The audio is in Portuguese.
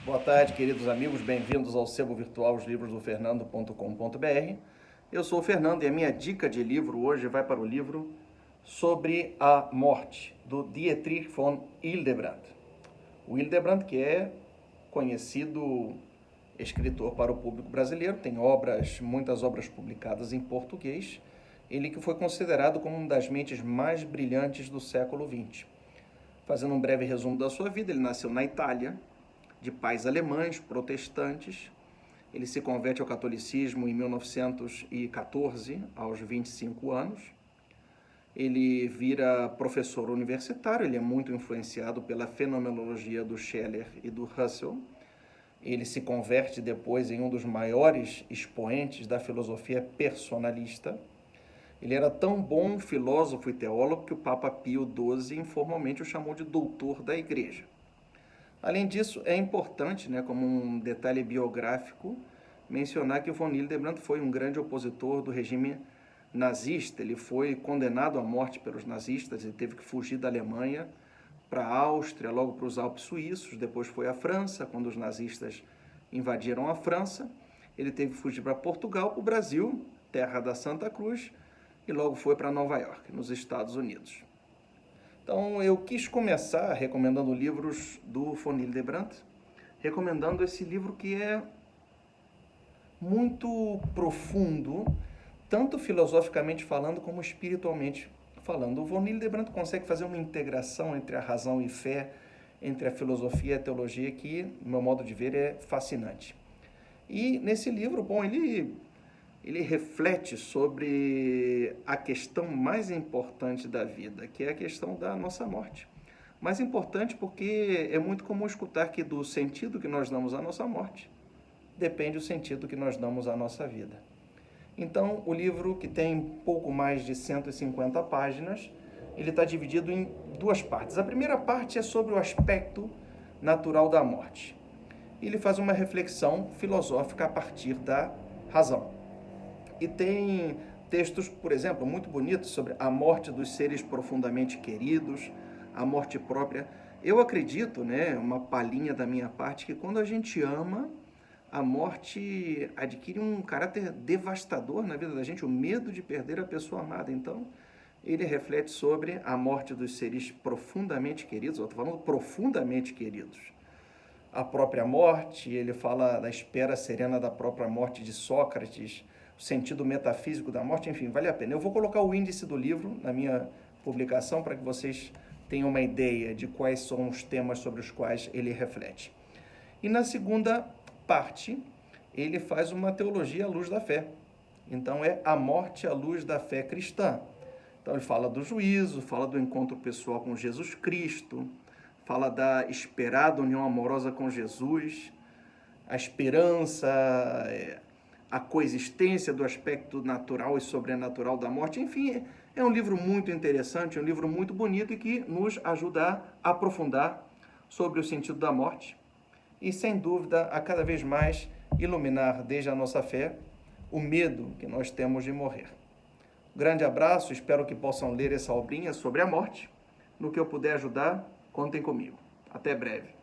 Boa tarde, queridos amigos, bem-vindos ao sebo virtual Os Livros do Fernando.com.br. Eu sou o Fernando e a minha dica de livro hoje vai para o livro Sobre a Morte, do Dietrich von Hildebrandt. O Hildebrandt, que é conhecido escritor para o público brasileiro, tem muitas obras publicadas em português, ele que foi considerado como uma das mentes mais brilhantes do século XX. Fazendo um breve resumo da sua vida, ele nasceu na Itália, de pais alemães, protestantes. Ele se converte ao catolicismo em 1914, aos 25 anos. Ele vira professor universitário, ele é muito influenciado pela fenomenologia do Scheler e do Husserl. Ele se converte depois em um dos maiores expoentes da filosofia personalista. Ele era tão bom filósofo e teólogo que o Papa Pio XII informalmente o chamou de doutor da Igreja. Além disso, é importante, como um detalhe biográfico, mencionar que o von Hildebrandt foi um grande opositor do regime nazista. Ele foi condenado à morte pelos nazistas e teve que fugir da Alemanha para a Áustria, logo para os Alpes suíços, depois foi à França, quando os nazistas invadiram a França. Ele teve que fugir para Portugal, para o Brasil, terra da Santa Cruz, e logo foi para Nova York, nos Estados Unidos. Então, eu quis começar recomendando livros do von Hildebrandt, recomendando esse livro que é muito profundo, tanto filosoficamente falando como espiritualmente falando. O von Hildebrandt consegue fazer uma integração entre a razão e fé, entre a filosofia e a teologia, que, no meu modo de ver, é fascinante. E nesse livro, ele reflete sobre a questão mais importante da vida, que é a questão da nossa morte. Mais importante porque é muito comum escutar que do sentido que nós damos à nossa morte depende o sentido que nós damos à nossa vida. Então, o livro, que tem pouco mais de 150 páginas, ele está dividido em duas partes. A primeira parte é sobre o aspecto natural da morte. Ele faz uma reflexão filosófica a partir da razão. E tem textos, por exemplo, muito bonitos sobre a morte dos seres profundamente queridos, a morte própria. Eu acredito, uma palhinha da minha parte, que quando a gente ama, a morte adquire um caráter devastador na vida da gente, o medo de perder a pessoa amada. Então, ele reflete sobre a morte dos seres profundamente queridos, eu estou falando profundamente queridos. A própria morte, ele fala da espera serena da própria morte de Sócrates, o sentido metafísico da morte, enfim, vale a pena. Eu vou colocar o índice do livro na minha publicação para que vocês tenham uma ideia de quais são os temas sobre os quais ele reflete. E na segunda parte, ele faz uma teologia à luz da fé. Então, é a morte à luz da fé cristã. Então, ele fala do juízo, fala do encontro pessoal com Jesus Cristo, fala da esperada união amorosa com Jesus, a esperança, a coexistência do aspecto natural e sobrenatural da morte. Enfim, é um livro muito interessante, um livro muito bonito e que nos ajuda a aprofundar sobre o sentido da morte e, sem dúvida, a cada vez mais iluminar desde a nossa fé o medo que nós temos de morrer. Grande abraço, espero que possam ler essa obrinha sobre a morte. No que eu puder ajudar, contem comigo. Até breve.